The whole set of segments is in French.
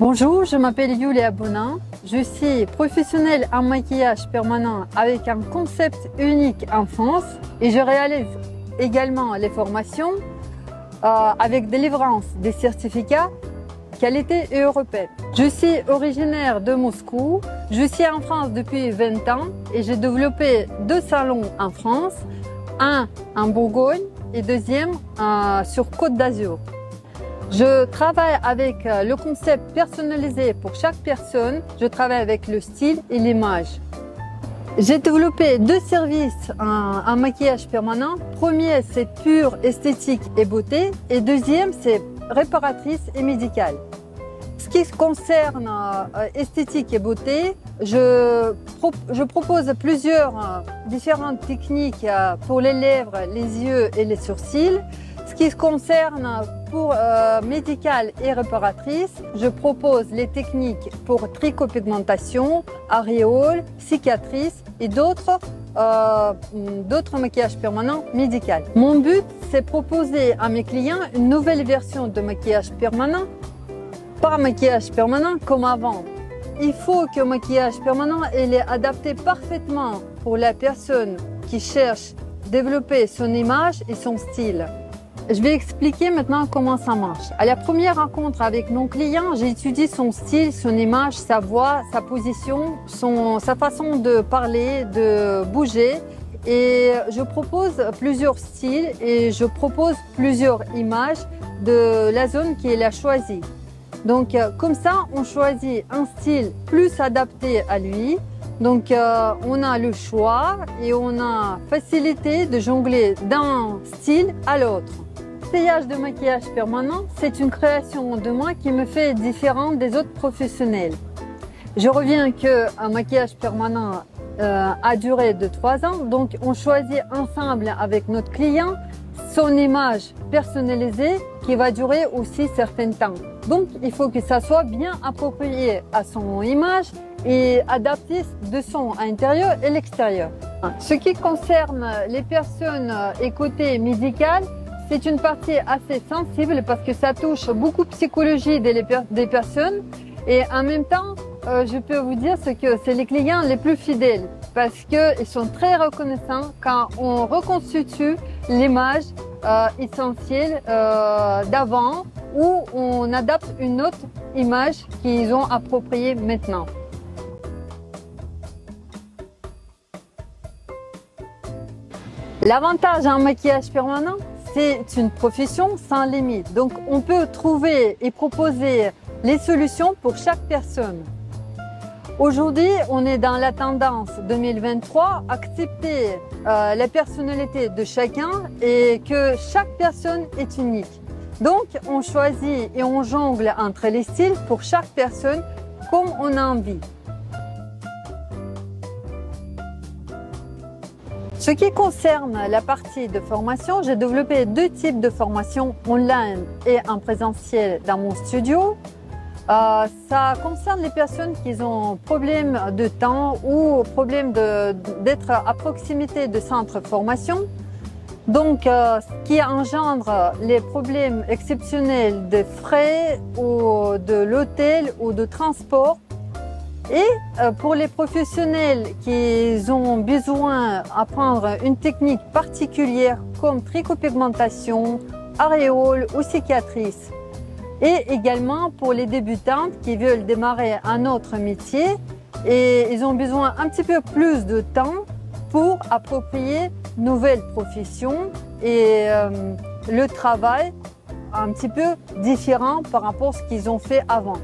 Bonjour, je m'appelle Yulia Bonin. Je suis professionnelle en maquillage permanent avec un concept unique en France et je réalise également les formations avec délivrance des certificats qualité européenne. Je suis originaire de Moscou. Je suis en France depuis 20 ans et j'ai développé 2 salons en France, un en Bourgogne et deuxième sur Côte d'Azur. Je travaille avec le concept personnalisé pour chaque personne. Je travaille avec le style et l'image. J'ai développé 2 services en maquillage permanent. Premier, c'est pure esthétique et beauté. Et deuxième, c'est réparatrice et médicale. Ce qui concerne esthétique et beauté, je propose plusieurs différentes techniques pour les lèvres, les yeux et les sourcils. Ce qui concerne pour médicale et réparatrice, je propose les techniques pour tricopigmentation, aréoles, cicatrices et d'autres maquillages permanents médicaux. Mon but, c'est proposer à mes clients une nouvelle version de maquillage permanent, pas maquillage permanent comme avant. Il faut que le maquillage permanent il est adapté parfaitement pour la personne qui cherche à développer son image et son style. Je vais expliquer maintenant comment ça marche. À la première rencontre avec mon client, j'étudie son style, son image, sa voix, sa position, sa façon de parler, de bouger. Et je propose plusieurs styles et je propose plusieurs images de la zone qu'il a choisie. Donc comme ça, on choisit un style plus adapté à lui. Donc on a le choix et on a facilité de jongler d'un style à l'autre. L'essayage de maquillage permanent, c'est une création de moi qui me fait différente des autres professionnels. Je reviens qu'un maquillage permanent a duré de 3 ans, donc on choisit ensemble avec notre client son image personnalisée qui va durer aussi certains temps. Donc il faut que ça soit bien approprié à son image et adapté de son intérieur et l'extérieur. Ce qui concerne les personnes et côté médical, c'est une partie assez sensible parce que ça touche beaucoup de psychologie des personnes et en même temps, je peux vous dire que c'est les clients les plus fidèles parce qu'ils sont très reconnaissants quand on reconstitue l'image essentielle d'avant ou on adapte une autre image qu'ils ont appropriée maintenant. L'avantage en maquillage permanent, c'est une profession sans limite. Donc, on peut trouver et proposer les solutions pour chaque personne. Aujourd'hui, on est dans la tendance 2023, accepter la personnalité de chacun et que chaque personne est unique. Donc, on choisit et on jongle entre les styles pour chaque personne comme on a envie. Ce qui concerne la partie de formation, j'ai développé 2 types de formations online et en présentiel dans mon studio. Ça concerne les personnes qui ont problème de temps ou problème d'être à proximité de centres de formation. Donc, ce qui engendre les problèmes exceptionnels de frais ou de l'hôtel ou de transport. Et pour les professionnels qui ont besoin d'apprendre une technique particulière comme tricopigmentation, aréoles ou cicatrices. Et également pour les débutantes qui veulent démarrer un autre métier et ils ont besoin un petit peu plus de temps pour approprier une nouvelle profession et le travail un petit peu différent par rapport à ce qu'ils ont fait avant.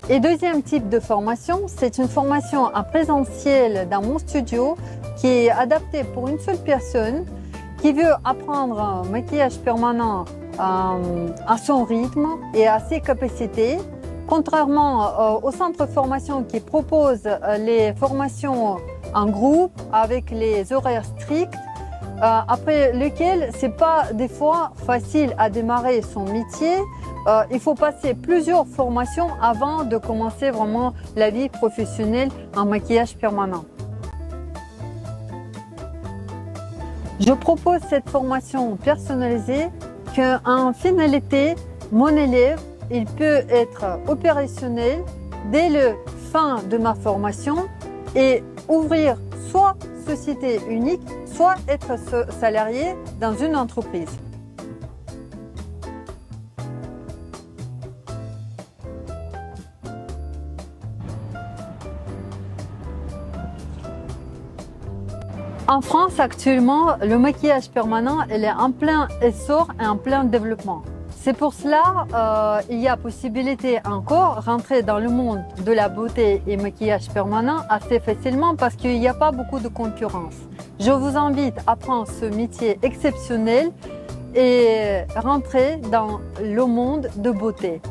Et deuxième type de formation, c'est une formation en présentiel dans mon studio qui est adaptée pour une seule personne qui veut apprendre un maquillage permanent à son rythme et à ses capacités. Contrairement au centre de formation qui propose les formations en groupe avec les horaires stricts, après lequel c'est pas des fois facile à démarrer son métier. Il faut passer plusieurs formations avant de commencer vraiment la vie professionnelle en maquillage permanent. Je propose cette formation personnalisée qu'en finalité, mon élève, il peut être opérationnel dès le fin de ma formation et ouvrir soit société unique, soit être salarié dans une entreprise. En France, actuellement, le maquillage permanent il est en plein essor et en plein développement. C'est pour cela il y a possibilité encore de rentrer dans le monde de la beauté et maquillage permanent assez facilement parce qu'il n'y a pas beaucoup de concurrence. Je vous invite à prendre ce métier exceptionnel et rentrer dans le monde de beauté.